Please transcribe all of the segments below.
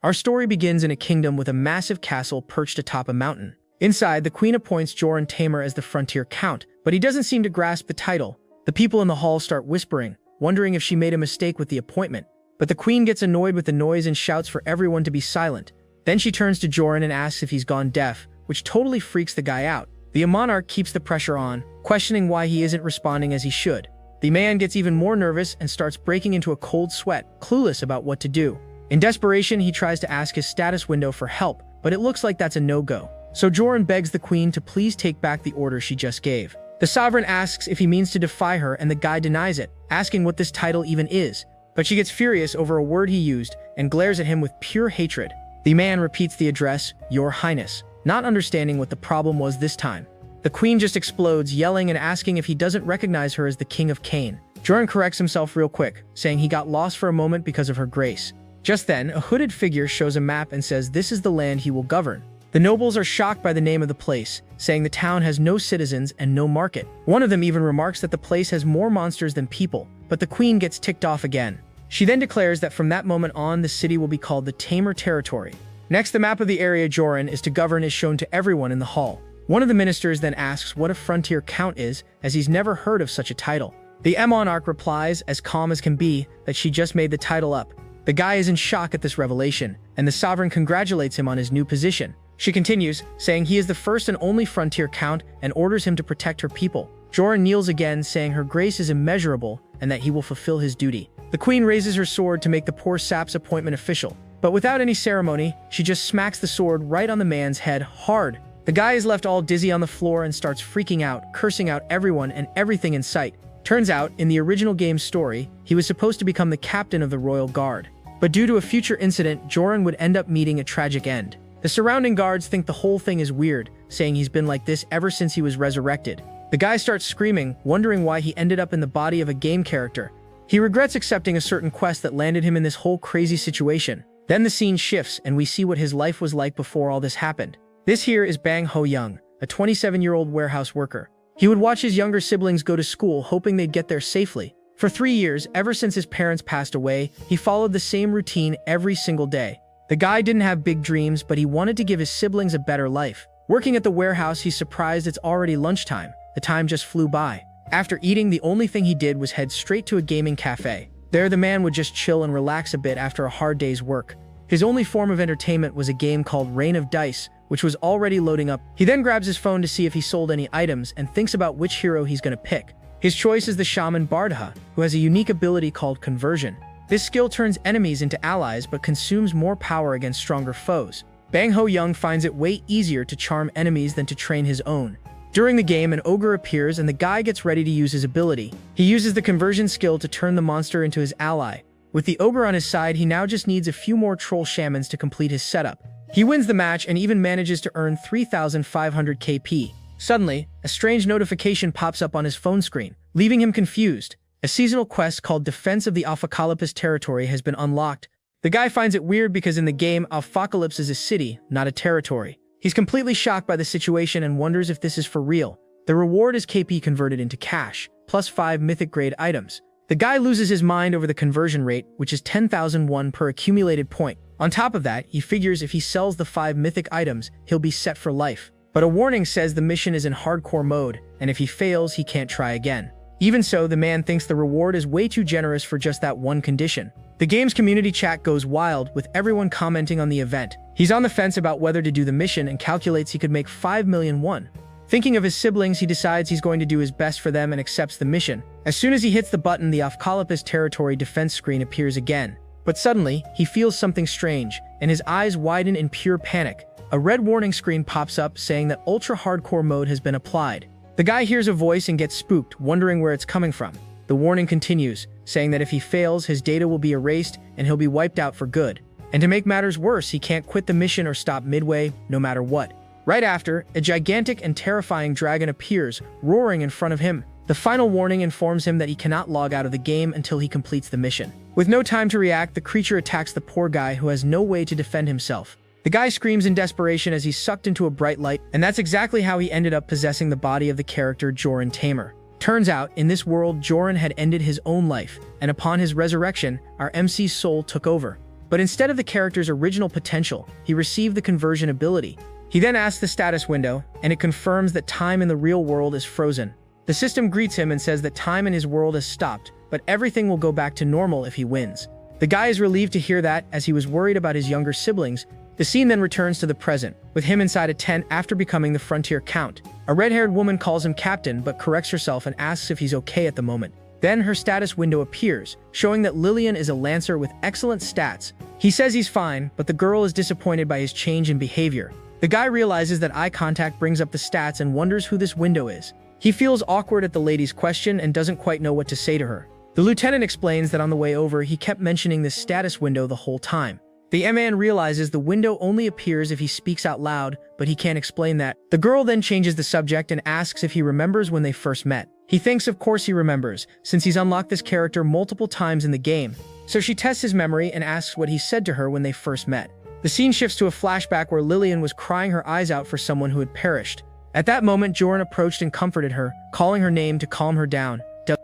Our story begins in a kingdom with a massive castle perched atop a mountain. Inside, the queen appoints Joran Tamer as the frontier count, but he doesn't seem to grasp the title. The people in the hall start whispering, wondering if she made a mistake with the appointment. But the queen gets annoyed with the noise and shouts for everyone to be silent. Then she turns to Joran and asks if he's gone deaf, which totally freaks the guy out. The monarch keeps the pressure on, questioning why he isn't responding as he should. The man gets even more nervous and starts breaking into a cold sweat, clueless about what to do. In desperation, he tries to ask his status window for help, but it looks like that's a no-go. So Joran begs the queen to please take back the order she just gave. The sovereign asks if he means to defy her, and the guy denies it, asking what this title even is. But she gets furious over a word he used and glares at him with pure hatred. The man repeats the address, Your Highness, not understanding what the problem was this time. The queen just explodes, yelling and asking if he doesn't recognize her as the King of Cain. Joran corrects himself real quick, saying he got lost for a moment because of her grace. Just then, a hooded figure shows a map and says this is the land he will govern. The nobles are shocked by the name of the place, saying the town has no citizens and no market. One of them even remarks that the place has more monsters than people, but the queen gets ticked off again. She then declares that from that moment on, the city will be called the Tamer Territory. Next, the map of the area Joran is to govern is shown to everyone in the hall. One of the ministers then asks what a frontier count is, as he's never heard of such a title. The monarch replies, as calm as can be, that she just made the title up. The guy is in shock at this revelation, and the sovereign congratulates him on his new position. She continues, saying he is the first and only frontier count and orders him to protect her people. Joran kneels again, saying her grace is immeasurable and that he will fulfill his duty. The queen raises her sword to make the poor sap's appointment official, but without any ceremony, she just smacks the sword right on the man's head hard. The guy is left all dizzy on the floor and starts freaking out, cursing out everyone and everything in sight. Turns out, in the original game's story, he was supposed to become the captain of the royal guard. But due to a future incident, Joran would end up meeting a tragic end. The surrounding guards think the whole thing is weird, saying he's been like this ever since he was resurrected. The guy starts screaming, wondering why he ended up in the body of a game character. He regrets accepting a certain quest that landed him in this whole crazy situation. Then the scene shifts and we see what his life was like before all this happened. This here is Bang Ho Young, a 27-year-old warehouse worker. He would watch his younger siblings go to school, hoping they'd get there safely. For 3 years, ever since his parents passed away, he followed the same routine every single day. The guy didn't have big dreams, but he wanted to give his siblings a better life. Working at the warehouse, he's surprised it's already lunchtime. The time just flew by. After eating, the only thing he did was head straight to a gaming cafe. There, the man would just chill and relax a bit after a hard day's work. His only form of entertainment was a game called Rain of Dice, which was already loading up. He then grabs his phone to see if he sold any items and thinks about which hero he's gonna pick. His choice is the shaman Bardha, who has a unique ability called Conversion. This skill turns enemies into allies but consumes more power against stronger foes. Bang Ho Young finds it way easier to charm enemies than to train his own. During the game, an ogre appears and the guy gets ready to use his ability. He uses the conversion skill to turn the monster into his ally. With the ogre on his side, he now just needs a few more troll shamans to complete his setup. He wins the match and even manages to earn 3,500 KP. Suddenly, a strange notification pops up on his phone screen, leaving him confused. A seasonal quest called Defense of the Apocalypse Territory has been unlocked. The guy finds it weird because in the game, Apocalypse is a city, not a territory. He's completely shocked by the situation and wonders if this is for real. The reward is KP converted into cash, plus 5 mythic grade items. The guy loses his mind over the conversion rate, which is 10,001 per accumulated point. On top of that, he figures if he sells the 5 mythic items, he'll be set for life. But a warning says the mission is in hardcore mode, and if he fails, he can't try again. Even so, the man thinks the reward is way too generous for just that one condition. The game's community chat goes wild, with everyone commenting on the event. He's on the fence about whether to do the mission and calculates he could make 5 million won. Thinking of his siblings, he decides he's going to do his best for them and accepts the mission. As soon as he hits the button, the Apocalypse Territory defense screen appears again. But suddenly, he feels something strange, and his eyes widen in pure panic. A red warning screen pops up saying that ultra hardcore mode has been applied. The guy hears a voice and gets spooked, wondering where it's coming from. The warning continues, saying that if he fails, his data will be erased and he'll be wiped out for good. And to make matters worse, he can't quit the mission or stop midway, no matter what. Right after, a gigantic and terrifying dragon appears, roaring in front of him. The final warning informs him that he cannot log out of the game until he completes the mission. With no time to react, the creature attacks the poor guy who has no way to defend himself. The guy screams in desperation as he's sucked into a bright light, and that's exactly how he ended up possessing the body of the character Joran Tamer. Turns out, in this world, Joran had ended his own life, and upon his resurrection, our MC's soul took over. but instead of the character's original potential, he received the conversion ability. He then asks the status window, and it confirms that time in the real world is frozen. The system greets him and says that time in his world has stopped, but everything will go back to normal if he wins. The guy is relieved to hear that, as he was worried about his younger siblings. The scene then returns to the present, with him inside a tent after becoming the frontier count. A red-haired woman calls him captain but corrects herself and asks if he's okay at the moment. Then her status window appears, showing that Lillian is a lancer with excellent stats. He says he's fine, but the girl is disappointed by his change in behavior. The guy realizes that eye contact brings up the stats and wonders who this window is. He feels awkward at the lady's question and doesn't quite know what to say to her. The lieutenant explains that on the way over he kept mentioning this status window the whole time. The man realizes the window only appears if he speaks out loud, but he can't explain that. The girl then changes the subject and asks if he remembers when they first met. He thinks of course he remembers, since he's unlocked this character multiple times in the game. So she tests his memory and asks what he said to her when they first met. The scene shifts to a flashback where Lillian was crying her eyes out for someone who had perished. At that moment, Joran approached and comforted her, calling her name to calm her down.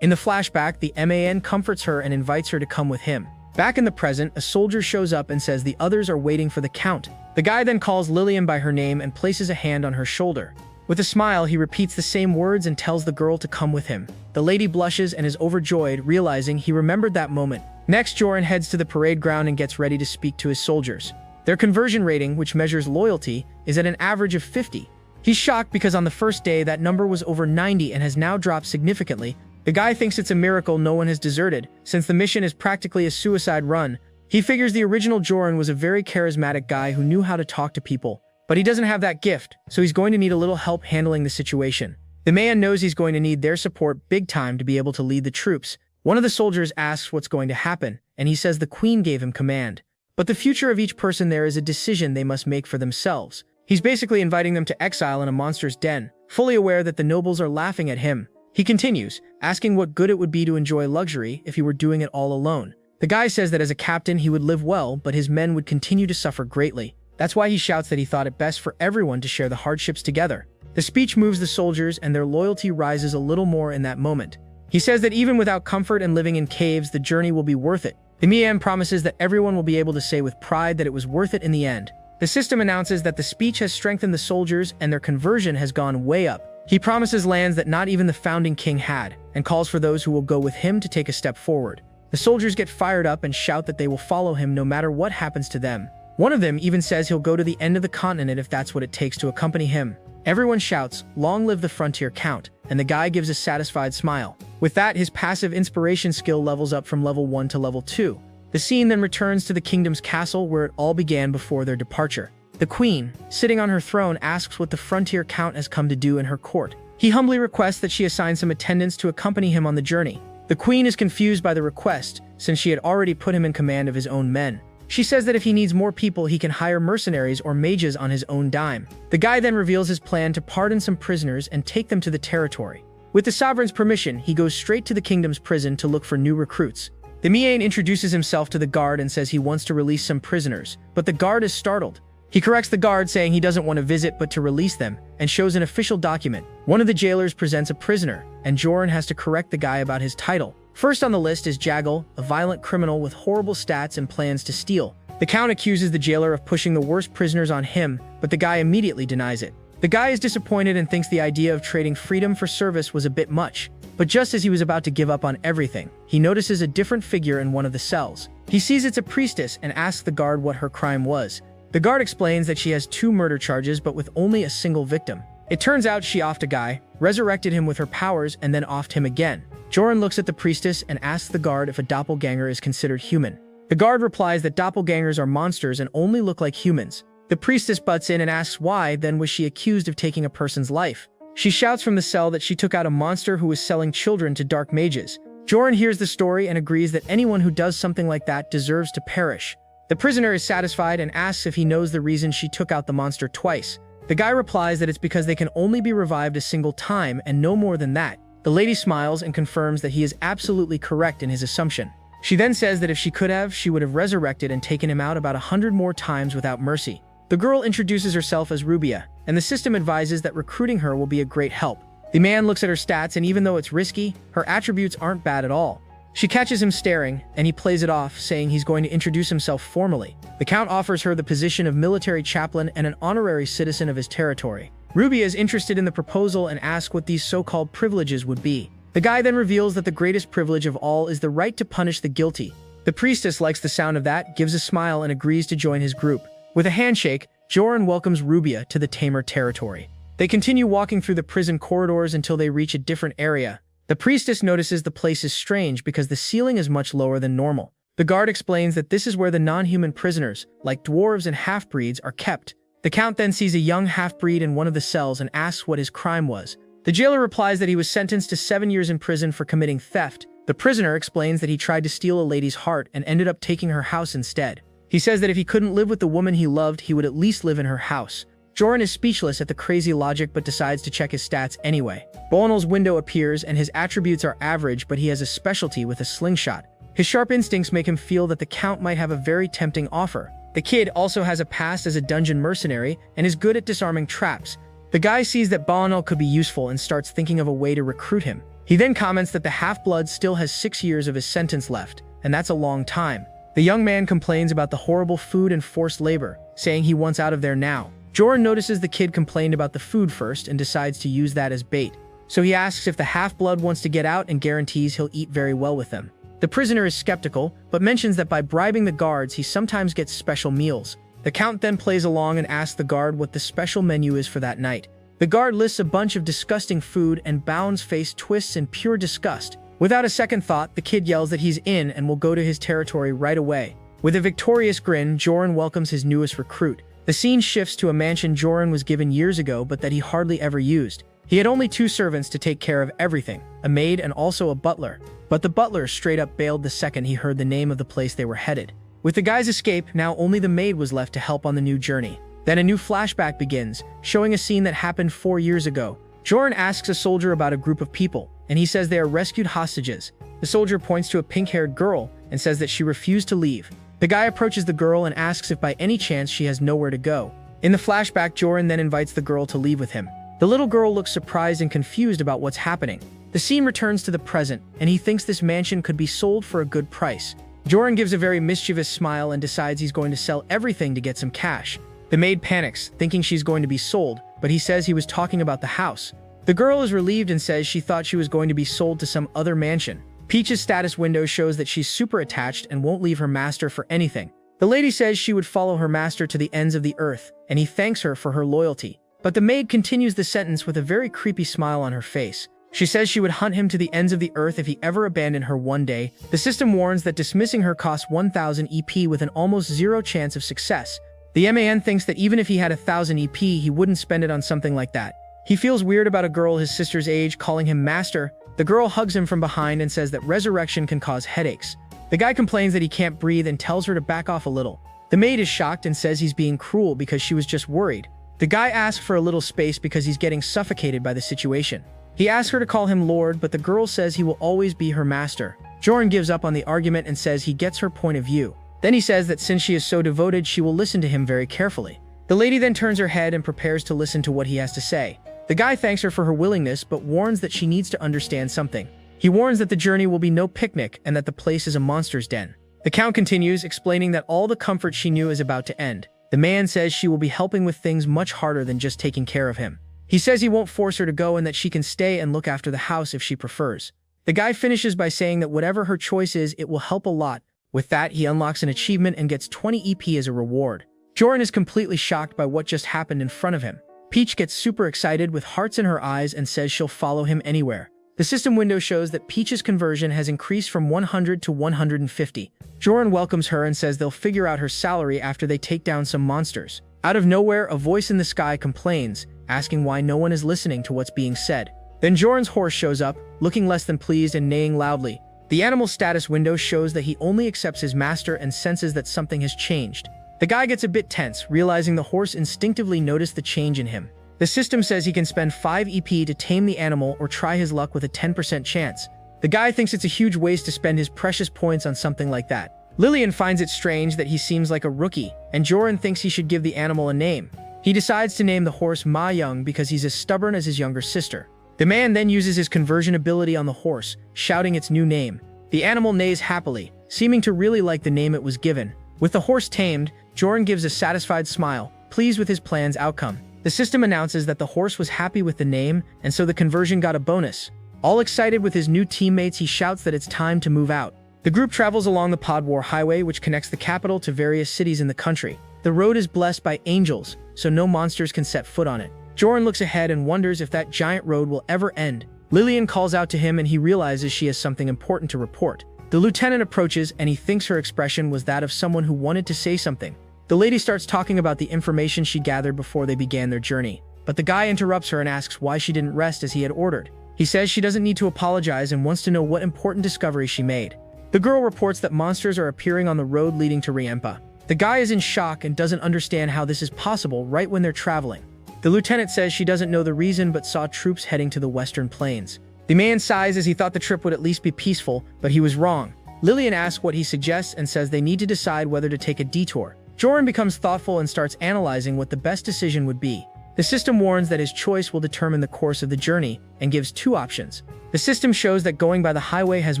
In the flashback, the man comforts her and invites her to come with him. Back in the present, a soldier shows up and says the others are waiting for the count. The guy then calls Lillian by her name and places a hand on her shoulder. With a smile, he repeats the same words and tells the girl to come with him. The lady blushes and is overjoyed, realizing he remembered that moment. Next, Joran heads to the parade ground and gets ready to speak to his soldiers. Their conversion rating, which measures loyalty, is at an average of 50. He's shocked because on the first day that number was over 90 and has now dropped significantly. The guy thinks it's a miracle no one has deserted, since the mission is practically a suicide run. He figures the original Joran was a very charismatic guy who knew how to talk to people. But he doesn't have that gift, so he's going to need a little help handling the situation. The man knows he's going to need their support big time to be able to lead the troops. One of the soldiers asks what's going to happen, and he says the queen gave him command. But the future of each person there is a decision they must make for themselves. He's basically inviting them to exile in a monster's den, fully aware that the nobles are laughing at him. He continues, asking what good it would be to enjoy luxury if he were doing it all alone. The guy says that as a captain he would live well, but his men would continue to suffer greatly. That's why he shouts that he thought it best for everyone to share the hardships together. The speech moves the soldiers and their loyalty rises a little more in that moment. He says that even without comfort and living in caves, the journey will be worth it. The man promises that everyone will be able to say with pride that it was worth it in the end. The system announces that the speech has strengthened the soldiers and their conversion has gone way up. He promises lands that not even the founding king had, and calls for those who will go with him to take a step forward. The soldiers get fired up and shout that they will follow him no matter what happens to them. One of them even says he'll go to the end of the continent if that's what it takes to accompany him. Everyone shouts, "Long live the frontier count," and the guy gives a satisfied smile. With that, his passive inspiration skill levels up from level 1 to level 2. The scene then returns to the kingdom's castle where it all began before their departure. The queen, sitting on her throne, asks what the frontier count has come to do in her court. He humbly requests that she assign some attendants to accompany him on the journey. The queen is confused by the request, since she had already put him in command of his own men. She says that if he needs more people, he can hire mercenaries or mages on his own dime. The guy then reveals his plan to pardon some prisoners and take them to the territory. With the sovereign's permission, he goes straight to the kingdom's prison to look for new recruits. The Mian introduces himself to the guard and says he wants to release some prisoners, but the guard is startled. He corrects the guard, saying he doesn't want to visit but to release them, and shows an official document. One of the jailers presents a prisoner, and Joran has to correct the guy about his title. First on the list is Jagel, a violent criminal with horrible stats and plans to steal. The count accuses the jailer of pushing the worst prisoners on him, but the guy immediately denies it. The guy is disappointed and thinks the idea of trading freedom for service was a bit much. But just as he was about to give up on everything, he notices a different figure in one of the cells. He sees it's a priestess and asks the guard what her crime was. The guard explains that she has 2 murder charges but with only a single victim. It turns out she offed a guy, resurrected him with her powers, and then offed him again. Joran looks at the priestess and asks the guard if a doppelganger is considered human. The guard replies that doppelgangers are monsters and only look like humans. The priestess butts in and asks why then was she accused of taking a person's life. She shouts from the cell that she took out a monster who was selling children to dark mages. Joran hears the story and agrees that anyone who does something like that deserves to perish. The prisoner is satisfied and asks if he knows the reason she took out the monster twice. The guy replies that it's because they can only be revived a single time and no more than that. The lady smiles and confirms that he is absolutely correct in his assumption. She then says that if she could have, she would have resurrected and taken him out about 100 more times without mercy. The girl introduces herself as Rubia, and the system advises that recruiting her will be a great help. The man looks at her stats, and even though it's risky, her attributes aren't bad at all. She catches him staring, and he plays it off, saying he's going to introduce himself formally. The Count offers her the position of military chaplain and an honorary citizen of his territory. Rubia is interested in the proposal and asks what these so-called privileges would be. The guy then reveals that the greatest privilege of all is the right to punish the guilty. The priestess likes the sound of that, gives a smile, and agrees to join his group. With a handshake, Joran welcomes Rubia to the tamer territory. They continue walking through the prison corridors until they reach a different area. The priestess notices the place is strange because the ceiling is much lower than normal. The guard explains that this is where the non-human prisoners, like dwarves and half-breeds, are kept. The Count then sees a young half-breed in one of the cells and asks what his crime was. The jailer replies that he was sentenced to 7 years in prison for committing theft. The prisoner explains that he tried to steal a lady's heart and ended up taking her house instead. He says that if he couldn't live with the woman he loved, he would at least live in her house. Joran is speechless at the crazy logic but decides to check his stats anyway. Boanel's window appears and his attributes are average, but he has a specialty with a slingshot. His sharp instincts make him feel that the Count might have a very tempting offer. The kid also has a past as a dungeon mercenary and is good at disarming traps. The guy sees that Boanel could be useful and starts thinking of a way to recruit him. He then comments that the half-blood still has 6 years of his sentence left, and that's a long time. The young man complains about the horrible food and forced labor, saying he wants out of there now. Joran notices the kid complained about the food first and decides to use that as bait. So he asks if the half-blood wants to get out and guarantees he'll eat very well with them. The prisoner is skeptical, but mentions that by bribing the guards, he sometimes gets special meals. The Count then plays along and asks the guard what the special menu is for that night. The guard lists a bunch of disgusting food and Boun's face twists in pure disgust. Without a second thought, the kid yells that he's in and will go to his territory right away. With a victorious grin, Joran welcomes his newest recruit. The scene shifts to a mansion Joran was given years ago but that he hardly ever used. He had only 2 servants to take care of everything, a maid and also a butler. But the butler straight up bailed the second he heard the name of the place they were headed. With the guy's escape, now only the maid was left to help on the new journey. Then a new flashback begins, showing a scene that happened 4 years ago. Joran asks a soldier about a group of people, and he says they are rescued hostages. The soldier points to a pink-haired girl and says that she refused to leave. The guy approaches the girl and asks if by any chance she has nowhere to go. In the flashback, Joran then invites the girl to leave with him. The little girl looks surprised and confused about what's happening. The scene returns to the present, and he thinks this mansion could be sold for a good price. Joran gives a very mischievous smile and decides he's going to sell everything to get some cash. The maid panics, thinking she's going to be sold, but he says he was talking about the house. The girl is relieved and says she thought she was going to be sold to some other mansion. Peach's status window shows that she's super attached and won't leave her master for anything. The lady says she would follow her master to the ends of the earth, and he thanks her for her loyalty. But the maid continues the sentence with a very creepy smile on her face. She says she would hunt him to the ends of the earth if he ever abandoned her one day. The system warns that dismissing her costs 1,000 EP with an almost 0 chance of success. The MAN thinks that even if he had 1,000 EP, he wouldn't spend it on something like that. He feels weird about a girl his sister's age calling him master. The girl hugs him from behind and says that resurrection can cause headaches. The guy complains that he can't breathe and tells her to back off a little. The maid is shocked and says he's being cruel because she was just worried. The guy asks for a little space because he's getting suffocated by the situation. He asks her to call him Lord, but the girl says he will always be her master. Joran gives up on the argument and says he gets her point of view. Then he says that since she is so devoted, she will listen to him very carefully. The lady then turns her head and prepares to listen to what he has to say. The guy thanks her for her willingness, but warns that she needs to understand something. He warns that the journey will be no picnic and that the place is a monster's den. The Count continues, explaining that all the comfort she knew is about to end. The man says she will be helping with things much harder than just taking care of him. He says he won't force her to go and that she can stay and look after the house if she prefers. The guy finishes by saying that whatever her choice is, it will help a lot. With that, he unlocks an achievement and gets 20 EP as a reward. Joran is completely shocked by what just happened in front of him. Peach gets super excited with hearts in her eyes and says she'll follow him anywhere. The system window shows that Peach's conversion has increased from 100 to 150. Joran welcomes her and says they'll figure out her salary after they take down some monsters. Out of nowhere, a voice in the sky complains, asking why no one is listening to what's being said. Then Joran's horse shows up, looking less than pleased and neighing loudly. The animal status window shows that he only accepts his master and senses that something has changed. The guy gets a bit tense, realizing the horse instinctively noticed the change in him. The system says he can spend 5 EP to tame the animal or try his luck with a 10% chance. The guy thinks it's a huge waste to spend his precious points on something like that. Lillian finds it strange that he seems like a rookie, and Joran thinks he should give the animal a name. He decides to name the horse Ma Young because he's as stubborn as his younger sister. The man then uses his conversion ability on the horse, shouting its new name. The animal neighs happily, seeming to really like the name it was given. With the horse tamed, Joran gives a satisfied smile, pleased with his plan's outcome. The system announces that the horse was happy with the name, and so the conversion got a bonus. All excited with his new teammates, he shouts that it's time to move out. The group travels along the Pod War Highway, which connects the capital to various cities in the country. The road is blessed by angels, so no monsters can set foot on it. Joran looks ahead and wonders if that giant road will ever end. Lillian calls out to him and he realizes she has something important to report. The lieutenant approaches and he thinks her expression was that of someone who wanted to say something. The lady starts talking about the information she gathered before they began their journey, but the guy interrupts her and asks why she didn't rest as he had ordered. He says she doesn't need to apologize and wants to know what important discovery she made. The girl reports that monsters are appearing on the road leading to Riempa. The guy is in shock and doesn't understand how this is possible right when they're traveling. The lieutenant says she doesn't know the reason but saw troops heading to the western plains. The man sighs as he thought the trip would at least be peaceful, but he was wrong. Lillian asks what he suggests and says they need to decide whether to take a detour. Joran becomes thoughtful and starts analyzing what the best decision would be. The system warns that his choice will determine the course of the journey and gives two options. The system shows that going by the highway has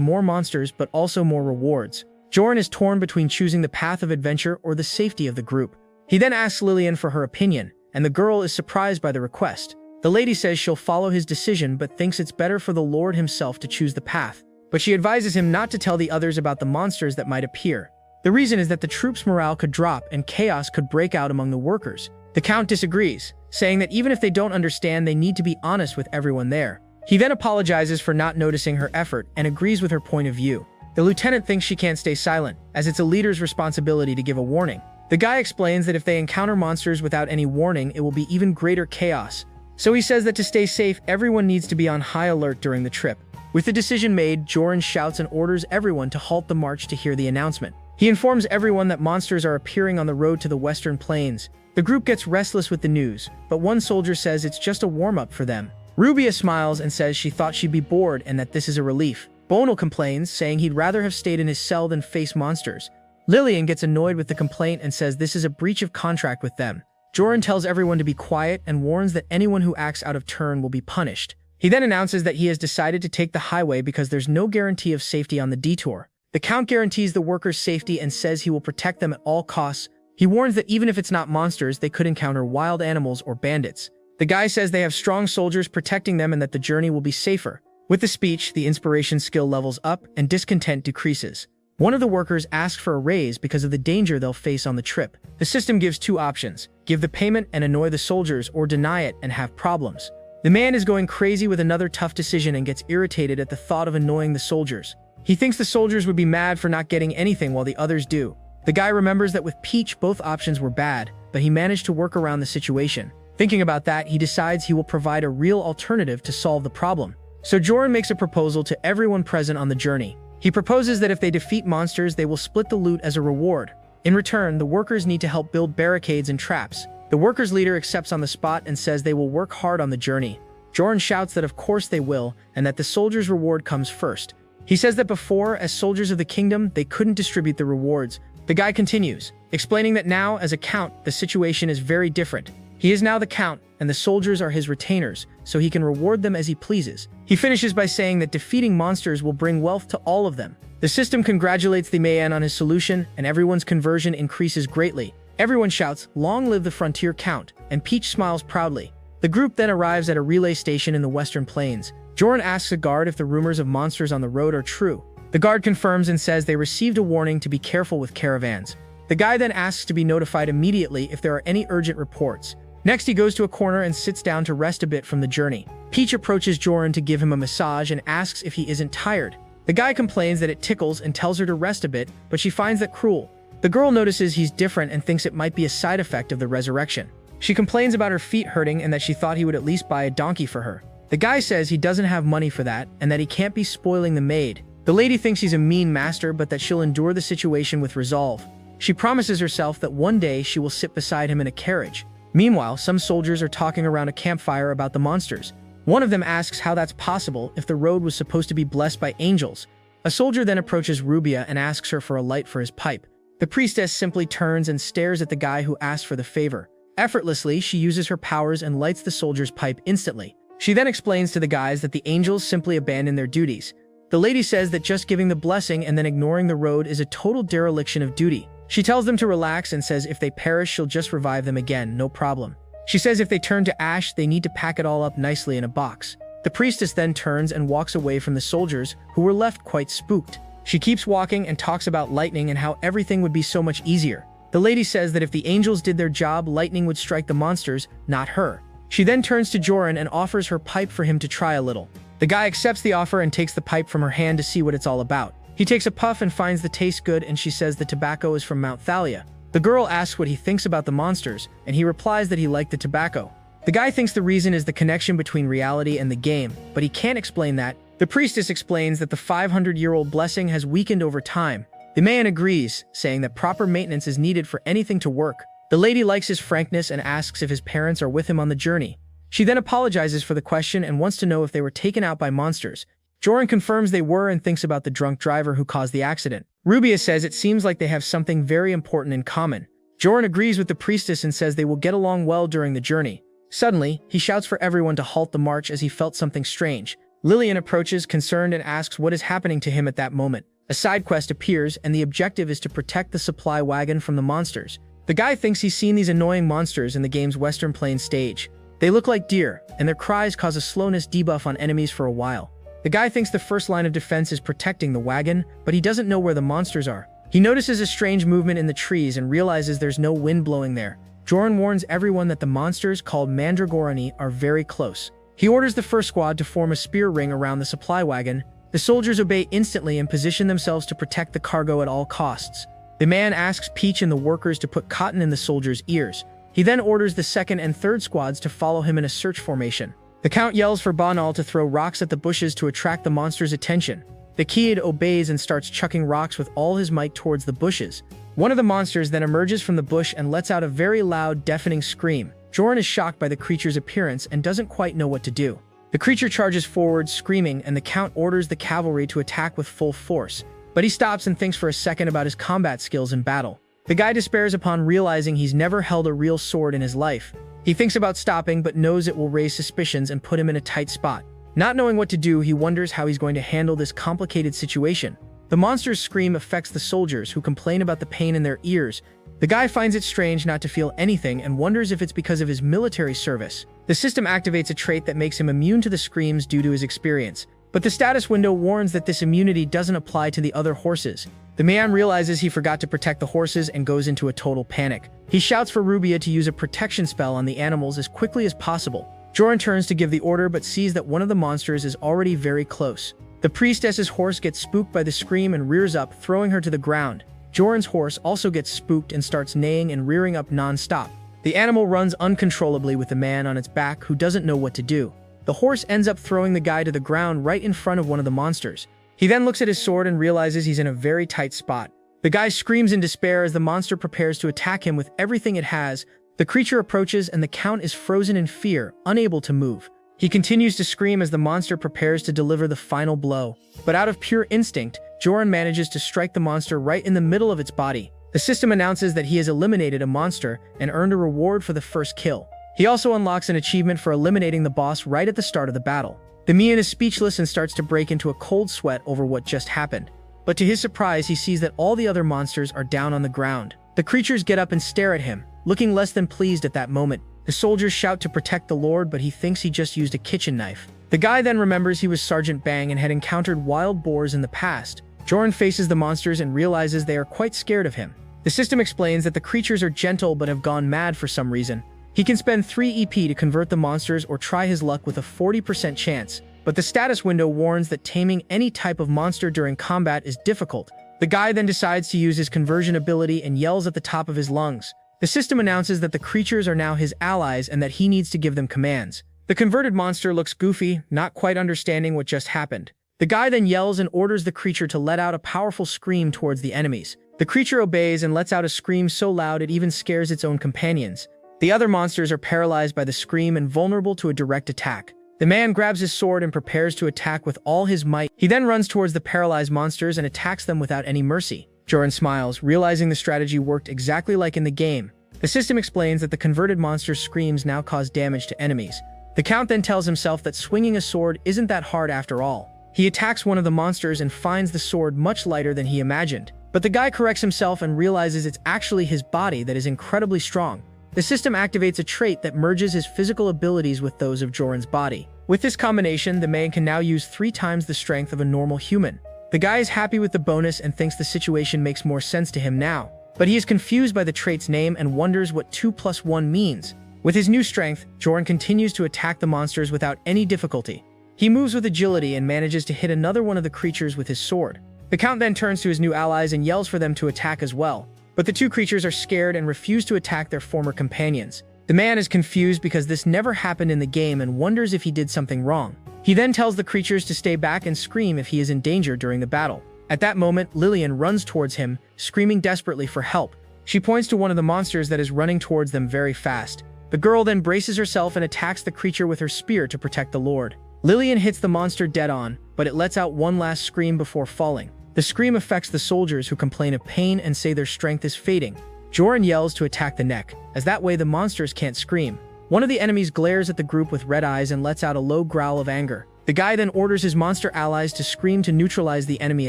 more monsters but also more rewards. Joran is torn between choosing the path of adventure or the safety of the group. He then asks Lillian for her opinion, and the girl is surprised by the request. The lady says she'll follow his decision but thinks it's better for the Lord himself to choose the path. But she advises him not to tell the others about the monsters that might appear. The reason is that the troops' morale could drop and chaos could break out among the workers. The Count disagrees, saying that even if they don't understand, they need to be honest with everyone there. He then apologizes for not noticing her effort and agrees with her point of view. The lieutenant thinks she can't stay silent, as it's a leader's responsibility to give a warning. The guy explains that if they encounter monsters without any warning, it will be even greater chaos. So he says that to stay safe, everyone needs to be on high alert during the trip. With the decision made, Joran shouts and orders everyone to halt the march to hear the announcement. He informs everyone that monsters are appearing on the road to the western plains. The group gets restless with the news, but one soldier says it's just a warm-up for them. Rubia smiles and says she thought she'd be bored and that this is a relief. Bonal complains, saying he'd rather have stayed in his cell than face monsters. Lillian gets annoyed with the complaint and says this is a breach of contract with them. Joran tells everyone to be quiet and warns that anyone who acts out of turn will be punished. He then announces that he has decided to take the highway because there's no guarantee of safety on the detour. The Count guarantees the workers' safety and says he will protect them at all costs. He warns that even if it's not monsters, they could encounter wild animals or bandits. The guy says they have strong soldiers protecting them and that the journey will be safer. With the speech, the inspiration skill levels up and discontent decreases. One of the workers asks for a raise because of the danger they'll face on the trip. The system gives two options: give the payment and annoy the soldiers, or deny it and have problems. The man is going crazy with another tough decision and gets irritated at the thought of annoying the soldiers. He thinks the soldiers would be mad for not getting anything while the others do. The guy remembers that with Peach, both options were bad, but he managed to work around the situation. Thinking about that, he decides he will provide a real alternative to solve the problem. So Joran makes a proposal to everyone present on the journey. He proposes that if they defeat monsters, they will split the loot as a reward. In return, the workers need to help build barricades and traps. The workers' leader accepts on the spot and says they will work hard on the journey. Joran shouts that of course they will, and that the soldiers' reward comes first. He says that before, as soldiers of the kingdom, they couldn't distribute the rewards. The guy continues, explaining that now, as a count, the situation is very different. He is now the count, and the soldiers are his retainers, so he can reward them as he pleases. He finishes by saying that defeating monsters will bring wealth to all of them. The system congratulates the man on his solution, and everyone's conversion increases greatly. Everyone shouts, "Long live the frontier count," and Peach smiles proudly. The group then arrives at a relay station in the western plains. Joran asks a guard if the rumors of monsters on the road are true. The guard confirms and says they received a warning to be careful with caravans. The guy then asks to be notified immediately if there are any urgent reports. Next, he goes to a corner and sits down to rest a bit from the journey. Peach approaches Joran to give him a massage and asks if he isn't tired. The guy complains that it tickles and tells her to rest a bit, but she finds that cruel. The girl notices he's different and thinks it might be a side effect of the resurrection. She complains about her feet hurting and that she thought he would at least buy a donkey for her. The guy says he doesn't have money for that and that he can't be spoiling the maid. The lady thinks he's a mean master, but that she'll endure the situation with resolve. She promises herself that one day she will sit beside him in a carriage. Meanwhile, some soldiers are talking around a campfire about the monsters. One of them asks how that's possible if the road was supposed to be blessed by angels. A soldier then approaches Rubia and asks her for a light for his pipe. The priestess simply turns and stares at the guy who asked for the favor. Effortlessly, she uses her powers and lights the soldier's pipe instantly. She then explains to the guys that the angels simply abandon their duties. The lady says that just giving the blessing and then ignoring the road is a total dereliction of duty. She tells them to relax and says if they perish, she'll just revive them again, no problem. She says if they turn to ash, they need to pack it all up nicely in a box. The priestess then turns and walks away from the soldiers, who were left quite spooked. She keeps walking and talks about lightning and how everything would be so much easier. The lady says that if the angels did their job, lightning would strike the monsters, not her. She then turns to Joran and offers her pipe for him to try a little. The guy accepts the offer and takes the pipe from her hand to see what it's all about. He takes a puff and finds the taste good, and she says the tobacco is from Mount Thalia. The girl asks what he thinks about the monsters, and he replies that he liked the tobacco. The guy thinks the reason is the connection between reality and the game, but he can't explain that. The priestess explains that the 500-year-old blessing has weakened over time. The man agrees, saying that proper maintenance is needed for anything to work. The lady likes his frankness and asks if his parents are with him on the journey. She then apologizes for the question and wants to know if they were taken out by monsters. Joran confirms they were and thinks about the drunk driver who caused the accident. Rubia says it seems like they have something very important in common. Joran agrees with the priestess and says they will get along well during the journey. Suddenly, he shouts for everyone to halt the march as he felt something strange. Lillian approaches, concerned, and asks what is happening to him at that moment. A side quest appears, and the objective is to protect the supply wagon from the monsters. The guy thinks he's seen these annoying monsters in the game's Western Plains stage. They look like deer, and their cries cause a slowness debuff on enemies for a while. The guy thinks the first line of defense is protecting the wagon, but he doesn't know where the monsters are. He notices a strange movement in the trees and realizes there's no wind blowing there. Joran warns everyone that the monsters, called Mandragorani, are very close. He orders the first squad to form a spear ring around the supply wagon. The soldiers obey instantly and position themselves to protect the cargo at all costs. The man asks Peach and the workers to put cotton in the soldiers' ears. He then orders the second and third squads to follow him in a search formation. The Count yells for Banal to throw rocks at the bushes to attract the monsters' attention. The Kid obeys and starts chucking rocks with all his might towards the bushes. One of the monsters then emerges from the bush and lets out a very loud, deafening scream. Joran is shocked by the creature's appearance and doesn't quite know what to do. The creature charges forward, screaming, and the Count orders the cavalry to attack with full force. But he stops and thinks for a second about his combat skills in battle. The guy despairs upon realizing he's never held a real sword in his life. He thinks about stopping, but knows it will raise suspicions and put him in a tight spot. Not knowing what to do, he wonders how he's going to handle this complicated situation. The monster's scream affects the soldiers, who complain about the pain in their ears. The guy finds it strange not to feel anything and wonders if it's because of his military service. The system activates a trait that makes him immune to the screams due to his experience. But the status window warns that this immunity doesn't apply to the other horses. The man realizes he forgot to protect the horses and goes into a total panic. He shouts for Rubia to use a protection spell on the animals as quickly as possible. Joran turns to give the order but sees that one of the monsters is already very close. The priestess's horse gets spooked by the scream and rears up, throwing her to the ground. Joran's horse also gets spooked and starts neighing and rearing up non-stop. The animal runs uncontrollably with the man on its back, who doesn't know what to do. The horse ends up throwing the guy to the ground right in front of one of the monsters. He then looks at his sword and realizes he's in a very tight spot. The guy screams in despair as the monster prepares to attack him with everything it has. The creature approaches and the Count is frozen in fear, unable to move. He continues to scream as the monster prepares to deliver the final blow. But out of pure instinct, Joran manages to strike the monster right in the middle of its body. The system announces that he has eliminated a monster and earned a reward for the first kill. He also unlocks an achievement for eliminating the boss right at the start of the battle. The Mian is speechless and starts to break into a cold sweat over what just happened. But to his surprise, he sees that all the other monsters are down on the ground. The creatures get up and stare at him, looking less than pleased at that moment. The soldiers shout to protect the Lord, but he thinks he just used a kitchen knife. The guy then remembers he was Sergeant Bang and had encountered wild boars in the past. Joran faces the monsters and realizes they are quite scared of him. The system explains that the creatures are gentle but have gone mad for some reason. He can spend 3 EP to convert the monsters or try his luck with a 40% chance, but the status window warns that taming any type of monster during combat is difficult. The guy then decides to use his conversion ability and yells at the top of his lungs. The system announces that the creatures are now his allies and that he needs to give them commands. The converted monster looks goofy, not quite understanding what just happened. The guy then yells and orders the creature to let out a powerful scream towards the enemies. The creature obeys and lets out a scream so loud it even scares its own companions. The other monsters are paralyzed by the scream and vulnerable to a direct attack. The man grabs his sword and prepares to attack with all his might. He then runs towards the paralyzed monsters and attacks them without any mercy. Joran smiles, realizing the strategy worked exactly like in the game. The system explains that the converted monster's screams now cause damage to enemies. The Count then tells himself that swinging a sword isn't that hard after all. He attacks one of the monsters and finds the sword much lighter than he imagined. But the guy corrects himself and realizes it's actually his body that is incredibly strong. The system activates a trait that merges his physical abilities with those of Joran's body. With this combination, the man can now use 3 times the strength of a normal human. The guy is happy with the bonus and thinks the situation makes more sense to him now. But he is confused by the trait's name and wonders what 2 + 1 means. With his new strength, Joran continues to attack the monsters without any difficulty. He moves with agility and manages to hit another one of the creatures with his sword. The Count then turns to his new allies and yells for them to attack as well. But the 2 creatures are scared and refuse to attack their former companions. The man is confused because this never happened in the game and wonders if he did something wrong. He then tells the creatures to stay back and scream if he is in danger during the battle. At that moment, Lillian runs towards him, screaming desperately for help. She points to one of the monsters that is running towards them very fast. The girl then braces herself and attacks the creature with her spear to protect the Lord. Lillian hits the monster dead on, but it lets out one last scream before falling. The scream affects the soldiers who complain of pain and say their strength is fading. Joran yells to attack the neck, as that way the monsters can't scream. One of the enemies glares at the group with red eyes and lets out a low growl of anger. The guy then orders his monster allies to scream to neutralize the enemy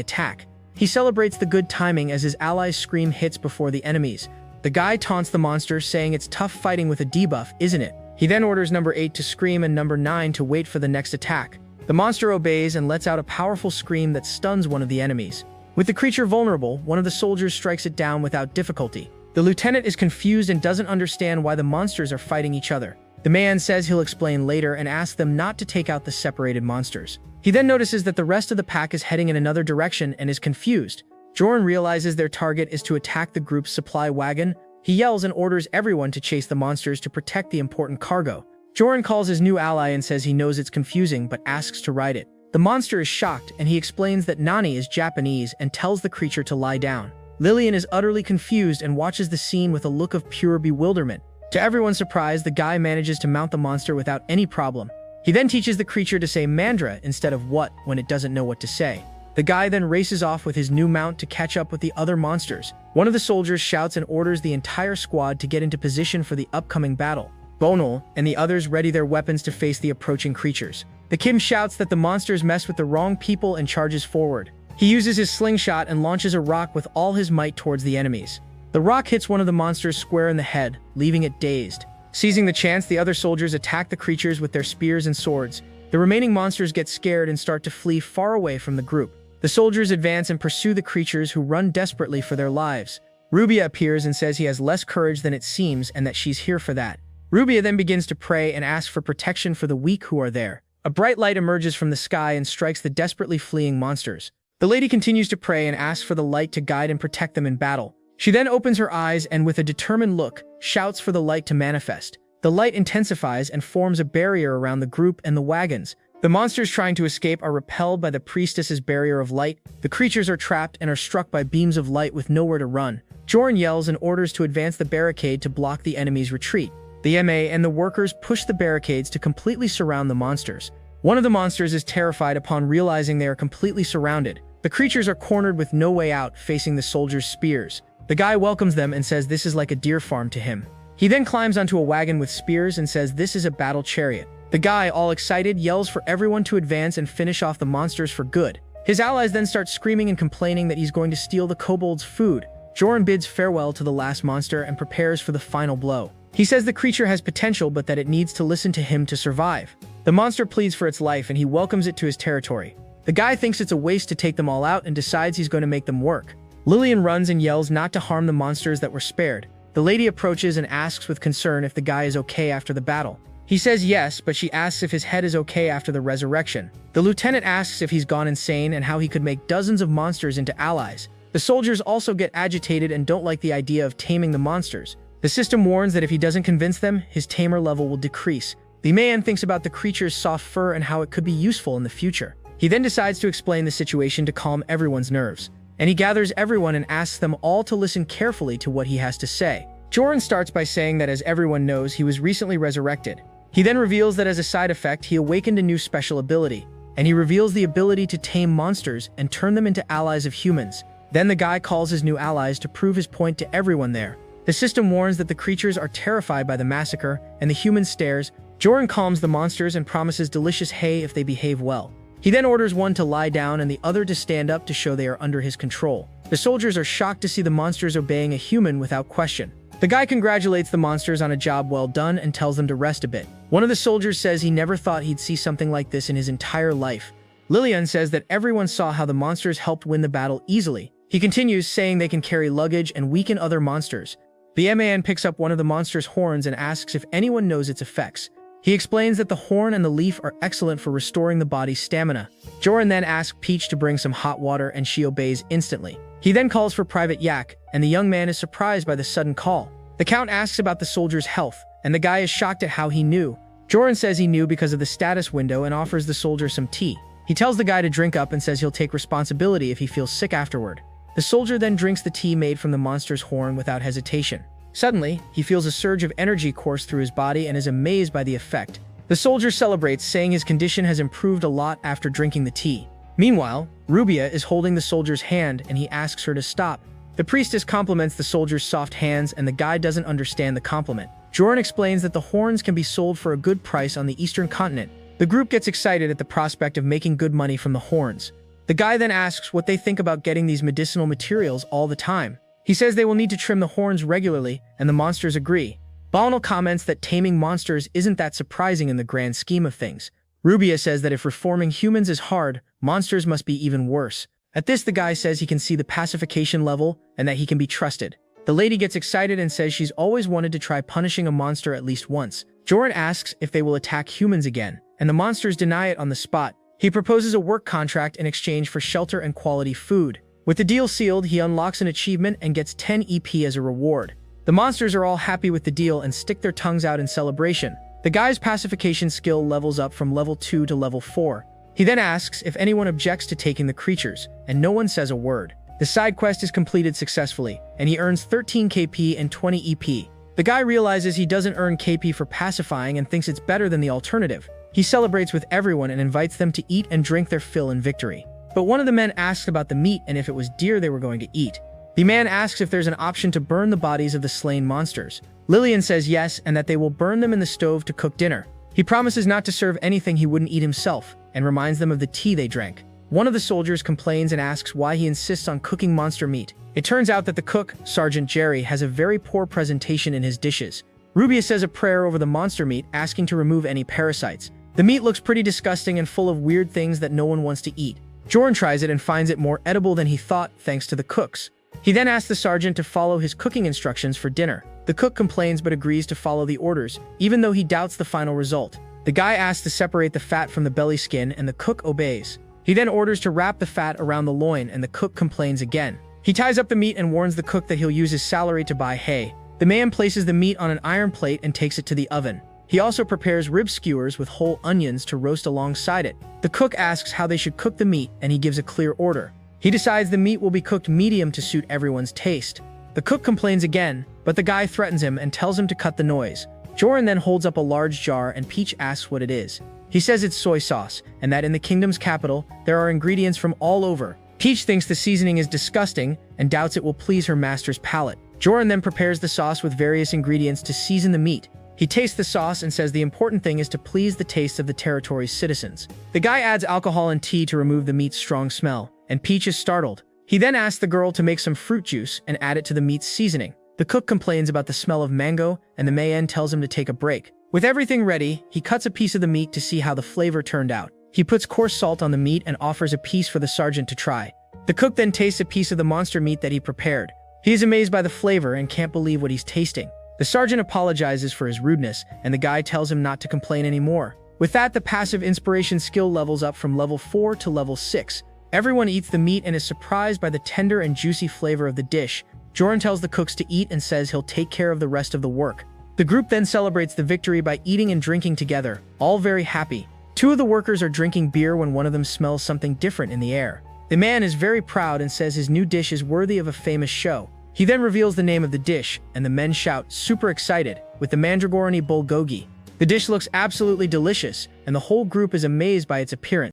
attack. He celebrates the good timing as his allies' scream hits before the enemies. The guy taunts the monster, saying it's tough fighting with a debuff, isn't it? He then orders number 8 to scream and number 9 to wait for the next attack. The monster obeys and lets out a powerful scream that stuns one of the enemies. With the creature vulnerable, one of the soldiers strikes it down without difficulty. The lieutenant is confused and doesn't understand why the monsters are fighting each other. The man says he'll explain later and asks them not to take out the separated monsters. He then notices that the rest of the pack is heading in another direction and is confused. Joran realizes their target is to attack the group's supply wagon. He yells and orders everyone to chase the monsters to protect the important cargo. Joran calls his new ally and says he knows it's confusing but asks to ride it. The monster is shocked and he explains that Nani is Japanese and tells the creature to lie down. Lillian is utterly confused and watches the scene with a look of pure bewilderment. To everyone's surprise, the guy manages to mount the monster without any problem. He then teaches the creature to say mandra instead of what when it doesn't know what to say. The guy then races off with his new mount to catch up with the other monsters. One of the soldiers shouts and orders the entire squad to get into position for the upcoming battle. Bonal and the others ready their weapons to face the approaching creatures. The Kim shouts that the monsters mess with the wrong people and charges forward. He uses his slingshot and launches a rock with all his might towards the enemies. The rock hits one of the monsters square in the head, leaving it dazed. Seizing the chance, the other soldiers attack the creatures with their spears and swords. The remaining monsters get scared and start to flee far away from the group. The soldiers advance and pursue the creatures who run desperately for their lives. Rubia appears and says he has less courage than it seems and that she's here for that. Rubia then begins to pray and ask for protection for the weak who are there. A bright light emerges from the sky and strikes the desperately fleeing monsters. The lady continues to pray and asks for the light to guide and protect them in battle. She then opens her eyes and with a determined look, shouts for the light to manifest. The light intensifies and forms a barrier around the group and the wagons. The monsters trying to escape are repelled by the priestess's barrier of light. The creatures are trapped and are struck by beams of light with nowhere to run. Joran yells and orders to advance the barricade to block the enemy's retreat. The MA and the workers push the barricades to completely surround the monsters. One of the monsters is terrified upon realizing they are completely surrounded. The creatures are cornered with no way out, facing the soldiers' spears. The guy welcomes them and says this is like a deer farm to him. He then climbs onto a wagon with spears and says this is a battle chariot. The guy, all excited, yells for everyone to advance and finish off the monsters for good. His allies then start screaming and complaining that he's going to steal the kobold's food. Joran bids farewell to the last monster and prepares for the final blow. He says the creature has potential but that it needs to listen to him to survive. The monster pleads for its life and he welcomes it to his territory. The guy thinks it's a waste to take them all out and decides he's going to make them work. Lillian runs and yells not to harm the monsters that were spared. The lady approaches and asks with concern if the guy is okay after the battle. He says yes, but she asks if his head is okay after the resurrection. The lieutenant asks if he's gone insane and how he could make dozens of monsters into allies. The soldiers also get agitated and don't like the idea of taming the monsters. The system warns that if he doesn't convince them, his tamer level will decrease. The man thinks about the creature's soft fur and how it could be useful in the future. He then decides to explain the situation to calm everyone's nerves. And he gathers everyone and asks them all to listen carefully to what he has to say. Joran starts by saying that as everyone knows, he was recently resurrected. He then reveals that as a side effect, he awakened a new special ability, and he reveals the ability to tame monsters and turn them into allies of humans. Then the guy calls his new allies to prove his point to everyone there. The system warns that the creatures are terrified by the massacre, and the human stares. Joran calms the monsters and promises delicious hay if they behave well. He then orders one to lie down and the other to stand up to show they are under his control. The soldiers are shocked to see the monsters obeying a human without question. The guy congratulates the monsters on a job well done and tells them to rest a bit. One of the soldiers says he never thought he'd see something like this in his entire life. Lillian says that everyone saw how the monsters helped win the battle easily. He continues, saying they can carry luggage and weaken other monsters. The man picks up one of the monster's horns and asks if anyone knows its effects. He explains that the horn and the leaf are excellent for restoring the body's stamina. Joran then asks Peach to bring some hot water and she obeys instantly. He then calls for Private Yak, and the young man is surprised by the sudden call. The Count asks about the soldier's health, and the guy is shocked at how he knew. Joran says he knew because of the status window and offers the soldier some tea. He tells the guy to drink up and says he'll take responsibility if he feels sick afterward. The soldier then drinks the tea made from the monster's horn without hesitation. Suddenly, he feels a surge of energy course through his body and is amazed by the effect. The soldier celebrates, saying his condition has improved a lot after drinking the tea. Meanwhile, Rubia is holding the soldier's hand and he asks her to stop. The priestess compliments the soldier's soft hands and the guy doesn't understand the compliment. Joran explains that the horns can be sold for a good price on the eastern continent. The group gets excited at the prospect of making good money from the horns. The guy then asks what they think about getting these medicinal materials all the time. He says they will need to trim the horns regularly, and the monsters agree. Balnal comments that taming monsters isn't that surprising in the grand scheme of things. Rubia says that if reforming humans is hard, monsters must be even worse. At this, the guy says he can see the pacification level and that he can be trusted. The lady gets excited and says she's always wanted to try punishing a monster at least once. Joran asks if they will attack humans again, and the monsters deny it on the spot. He proposes a work contract in exchange for shelter and quality food. With the deal sealed, he unlocks an achievement and gets 10 EP as a reward. The monsters are all happy with the deal and stick their tongues out in celebration. The guy's pacification skill levels up from level 2 to level 4. He then asks if anyone objects to taking the creatures, and no one says a word. The side quest is completed successfully, and he earns 13 KP and 20 EP. The guy realizes he doesn't earn KP for pacifying and thinks it's better than the alternative. He celebrates with everyone and invites them to eat and drink their fill in victory. But one of the men asks about the meat and if it was deer they were going to eat. The man asks if there's an option to burn the bodies of the slain monsters. Lillian says yes, and that they will burn them in the stove to cook dinner. He promises not to serve anything he wouldn't eat himself, and reminds them of the tea they drank. One of the soldiers complains and asks why he insists on cooking monster meat. It turns out that the cook, Sergeant Jerry, has a very poor presentation in his dishes. Rubia says a prayer over the monster meat, asking to remove any parasites. The meat looks pretty disgusting and full of weird things that no one wants to eat. Joran tries it and finds it more edible than he thought, thanks to the cooks. He then asks the sergeant to follow his cooking instructions for dinner. The cook complains but agrees to follow the orders, even though he doubts the final result. The guy asks to separate the fat from the belly skin, and the cook obeys. He then orders to wrap the fat around the loin, and the cook complains again. He ties up the meat and warns the cook that he'll use his salary to buy hay. The man places the meat on an iron plate and takes it to the oven. He also prepares rib skewers with whole onions to roast alongside it. The cook asks how they should cook the meat, and he gives a clear order. He decides the meat will be cooked medium to suit everyone's taste. The cook complains again, but the guy threatens him and tells him to cut the noise. Joran then holds up a large jar and Peach asks what it is. He says it's soy sauce, and that in the kingdom's capital, there are ingredients from all over. Peach thinks the seasoning is disgusting and doubts it will please her master's palate. Joran then prepares the sauce with various ingredients to season the meat. He tastes the sauce and says the important thing is to please the taste of the territory's citizens. The guy adds alcohol and tea to remove the meat's strong smell, and Peach is startled. He then asks the girl to make some fruit juice and add it to the meat's seasoning. The cook complains about the smell of mango, and the man tells him to take a break. With everything ready, he cuts a piece of the meat to see how the flavor turned out. He puts coarse salt on the meat and offers a piece for the sergeant to try. The cook then tastes a piece of the monster meat that he prepared. He is amazed by the flavor and can't believe what he's tasting. The sergeant apologizes for his rudeness, and the guy tells him not to complain anymore. With that, the passive inspiration skill levels up from level 4 to level 6. Everyone eats the meat and is surprised by the tender and juicy flavor of the dish. Joran tells the cooks to eat and says he'll take care of the rest of the work. The group then celebrates the victory by eating and drinking together, all very happy. Two of the workers are drinking beer when one of them smells something different in the air. The man is very proud and says his new dish is worthy of a famous show. He then reveals the name of the dish, and the men shout, super excited, with the mandragorani bulgogi. The dish looks absolutely delicious, and the whole group is amazed by its appearance.